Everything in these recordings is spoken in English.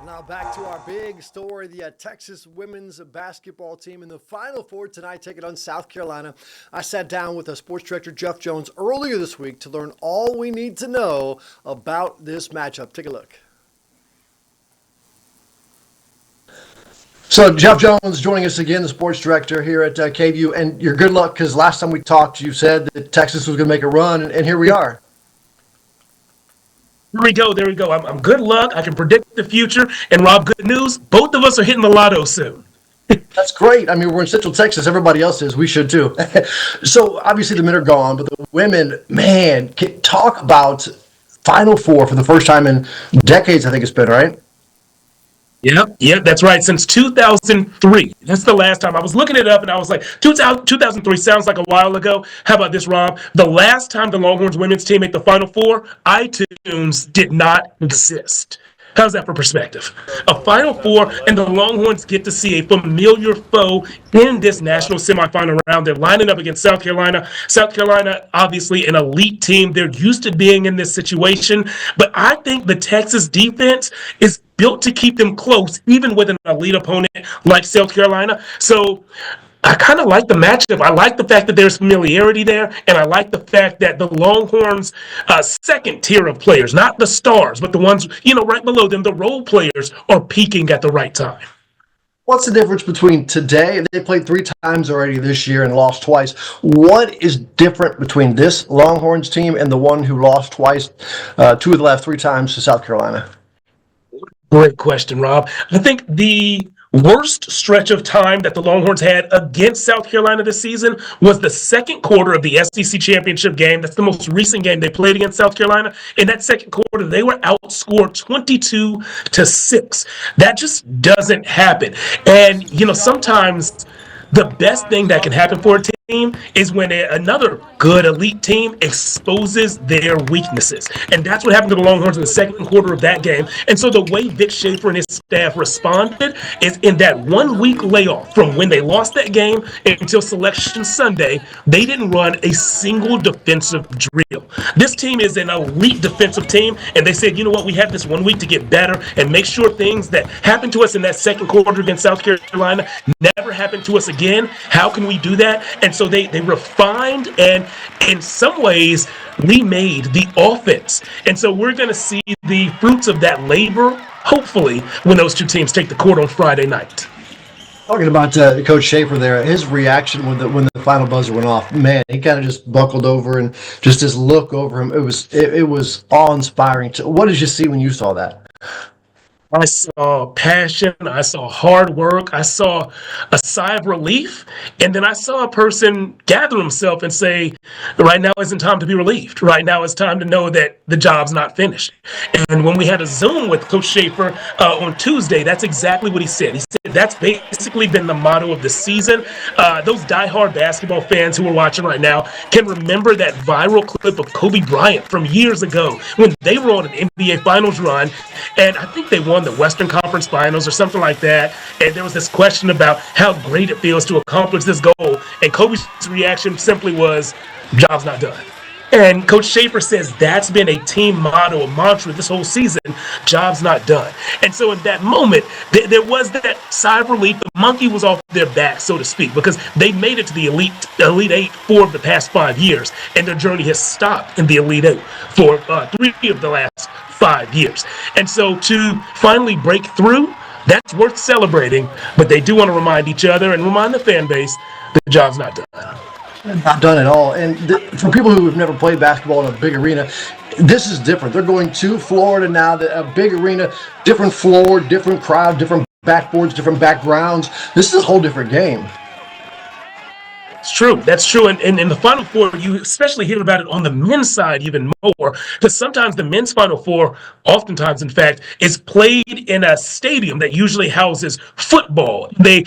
Now back to our big story, the Texas women's basketball team in the Final Four tonight taking on South Carolina. I sat down with sports director Jeff Jones earlier this week to learn all we need to know about this matchup. Take a look. So Jeff Jones joining us again, the sports director here at KVUE, and your good luck because last time we talked you said that Texas was going to make a run, and here we are. There we go. I'm good luck. I can predict the future. And Rob, good news. Both of us are hitting the lotto soon. That's great. I mean, we're in Central Texas. Everybody else is. We should too. So obviously the men are gone, but the women, man, can talk about Final Four for the first time in decades, I think it's been, right? Yep, that's right. Since 2003. That's the last time. I was looking it up and I was like, 2003 sounds like a while ago. How about this, Rob? The last time the Longhorns women's team made the Final Four, iTunes did not exist. How's that for perspective? A Final Four, and the Longhorns get to see a familiar foe in this national semifinal round. They're lining up against South Carolina. South Carolina, obviously an elite team. They're used to being in this situation. But I think the Texas defense is built to keep them close, even with an elite opponent like South Carolina. So I kind of like the matchup. I like the fact that there's familiarity there, and I like the fact that the Longhorns' second tier of players, not the stars, but the ones, right below them, the role players, are peaking at the right time. What's the difference between today? They played 3 times already this year and lost twice. What is different between this Longhorns team and the one who lost twice, 2 of the last 3 times to South Carolina? Great question, Rob. I think the worst stretch of time that the Longhorns had against South Carolina this season was the second quarter of the SEC championship game. That's the most recent game they played against South Carolina. In that second quarter, they were outscored 22-6. That just doesn't happen. And, sometimes the best thing that can happen for a team is when another good elite team exposes their weaknesses. And that's what happened to the Longhorns in the second quarter of that game. And so the way Vic Schaefer and his staff responded is in that 1-week layoff from when they lost that game until Selection Sunday, they didn't run a single defensive drill. This team is an elite defensive team, and they said, you know what, we have this 1 week to get better and make sure things that happened to us in that second quarter against South Carolina never happen to us again. How can we do that? And so they refined and in some ways remade the offense. And so we're going to see the fruits of that labor, hopefully, when those two teams take the court on Friday night. Talking about Coach Schaefer there, his reaction when the final buzzer went off, man, he kind of just buckled over and just his look over him. It was awe-inspiring. What did you see when you saw that? I saw passion, I saw hard work, I saw a sigh of relief, and then I saw a person gather himself and say, right now isn't time to be relieved. Right now it's time to know that the job's not finished. And when we had a Zoom with Coach Schaefer on Tuesday, that's exactly what he said. He said that's basically been the motto of the season. Those diehard basketball fans who are watching right now can remember that viral clip of Kobe Bryant from years ago when they were on an NBA Finals run, and I think they won the Western Conference Finals or something like that, and there was this question about how great it feels to accomplish this goal, and Kobe's reaction simply was, job's not done. And Coach Schaefer says that's been a team motto, a mantra this whole season, job's not done. And so in that moment, there was that sigh of relief. The monkey was off their back, so to speak, because they made it to the Elite 8 4 of the past 5 years, and their journey has stopped in the Elite 8 for 3 of the last 5 years. And so to finally break through, that's worth celebrating, but they do want to remind each other and remind the fan base the job's not done. Not done at all. And for people who have never played basketball in a big arena, this is different. They're going to Florida now, a big arena, different floor, different crowd, different backboards, different backgrounds. This is a whole different game. That's true. And in the Final Four, you especially hear about it on the men's side even more, because sometimes the men's Final Four, oftentimes, in fact, is played in a stadium that usually houses football. They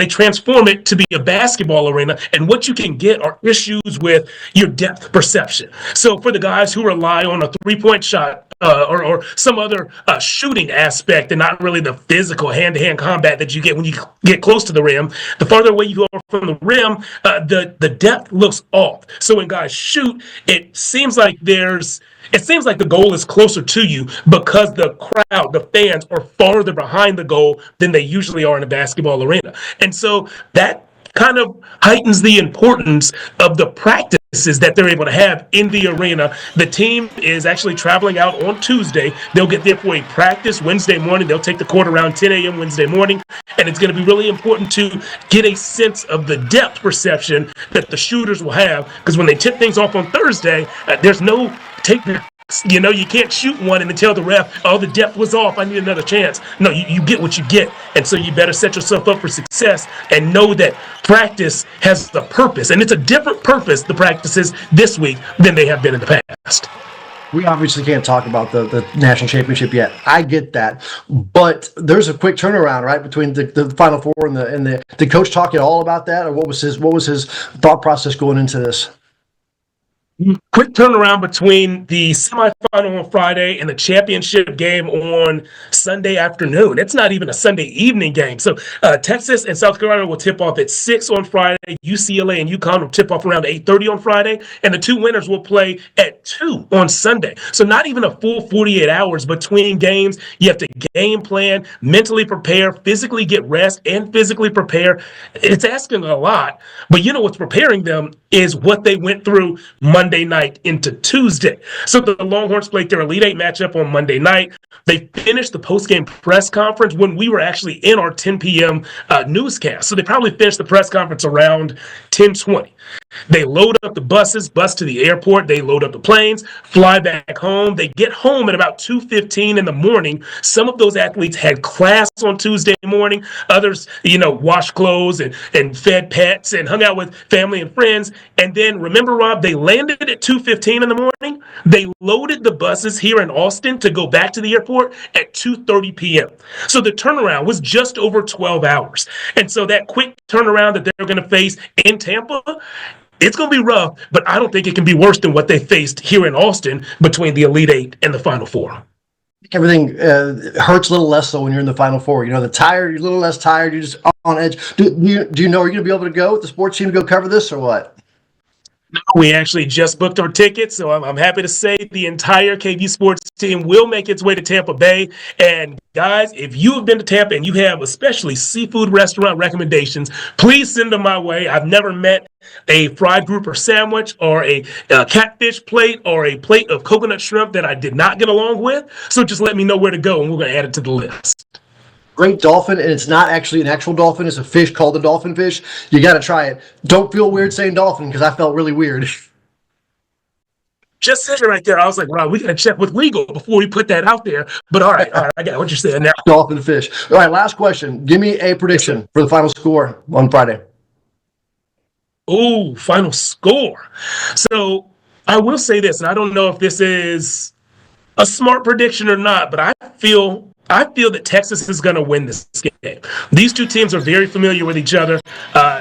transform it to be a basketball arena, and what you can get are issues with your depth perception. So for the guys who rely on a three-point shot, or some other shooting aspect and not really the physical hand-to-hand combat that you get when you get close to the rim. The farther away you go from the rim, the depth looks off. So when guys shoot, it seems like the goal is closer to you because the crowd, the fans, are farther behind the goal than they usually are in a basketball arena. And so that kind of heightens the importance of the practices that they're able to have in the arena. The team is actually traveling out on Tuesday. They'll get there for a practice Wednesday morning. They'll take the court around 10 a.m. Wednesday morning, and it's going to be really important to get a sense of the depth perception that the shooters will have, because when they tip things off on Thursday, there's no take. You can't shoot one and then tell the ref, oh, the depth was off, I need another chance. No, you get what you get. And so you better set yourself up for success and know that practice has the purpose. And it's a different purpose, the practices this week, than they have been in the past. We obviously can't talk about the national championship yet. I get that. But there's a quick turnaround, right, between the Final Four and the did Coach talk at all about that? Or what was his thought process going into this? Quick turnaround between the semifinal on Friday and the championship game on Sunday afternoon. It's not even a Sunday evening game. So Texas and South Carolina will tip off at 6 on Friday. UCLA and UConn will tip off around 8:30 on Friday. And the two winners will play at 2 on Sunday. So not even a full 48 hours between games. You have to game plan, mentally prepare, physically get rest, and physically prepare. It's asking a lot. But what's preparing them is what they went through Monday night into Tuesday. So the Longhorns played their Elite Eight matchup on Monday night. They finished the post-game press conference when we were actually in our 10 p.m. Newscast. So they probably finished the press conference around 10:20. They load up the bus to the airport. They load up the planes, fly back home. They get home at about 2:15 in the morning. Some of those athletes had class on Tuesday morning. Others, washed clothes and fed pets and hung out with family and friends. And then, remember, Rob, they landed at 2:15 in the morning. They loaded the buses here in Austin to go back to the airport at 2:30 p.m. So the turnaround was just over 12 hours. And so that quick turnaround that they're going to face in Tampa, it's going to be rough, but I don't think it can be worse than what they faced here in Austin between the Elite Eight and the Final Four. Everything hurts a little less so when you're in the Final Four. You're a little less tired. You're just on edge. Do you know, are you going to be able to go with the sports team to go cover this or what? We actually just booked our tickets, so I'm happy to say the entire KVUE sports team will make its way to Tampa Bay. And guys, if you have been to Tampa and you have especially seafood restaurant recommendations, please send them my way. I've never met a fried grouper sandwich or a catfish plate or a plate of coconut shrimp that I did not get along with. So just let me know where to go, and we're going to add it to the list. Great dolphin, and it's not actually an actual dolphin. It's a fish called the dolphin fish. You got to try it. Don't feel weird saying dolphin, because I felt really weird. Just sitting right there, I was like, wow, we got to check with legal before we put that out there. But all right, I got what you're saying now. Dolphin fish. All right, last question. Give me a prediction for the final score on Friday. Oh, final score. So I will say this, and I don't know if this is a smart prediction or not, but I feel that Texas is going to win this game. These two teams are very familiar with each other.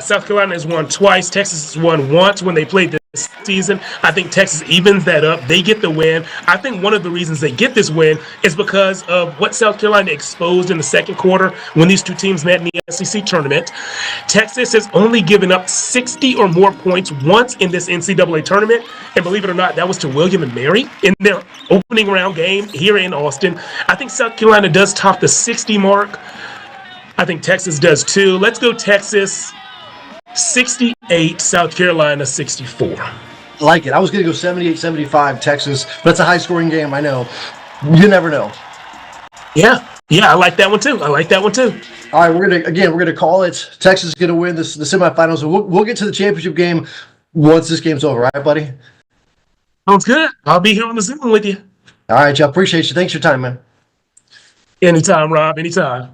South Carolina has won twice. Texas has won once when they played this season. I think Texas evens that up. They get the win. I think one of the reasons they get this win is because of what South Carolina exposed in the second quarter when these two teams met in the SEC tournament. Texas has only given up 60 or more points once in this NCAA tournament. And believe it or not, that was to William and Mary in their opening round game here in Austin. I think South Carolina does top the 60 mark. I think Texas does too. Let's go Texas 68, South Carolina 64. I like it. I was going to go 78-75 Texas, but it's a high-scoring game, I know. You never know. Yeah, I like that one too. All right, we're gonna call it. Texas is gonna win the semifinals, and we'll get to the championship game once this game's over. All right, buddy? Sounds good. I'll be here on the Zoom with you. All right, Jeff. Appreciate you. Thanks for your time, man. Anytime, Rob. Anytime.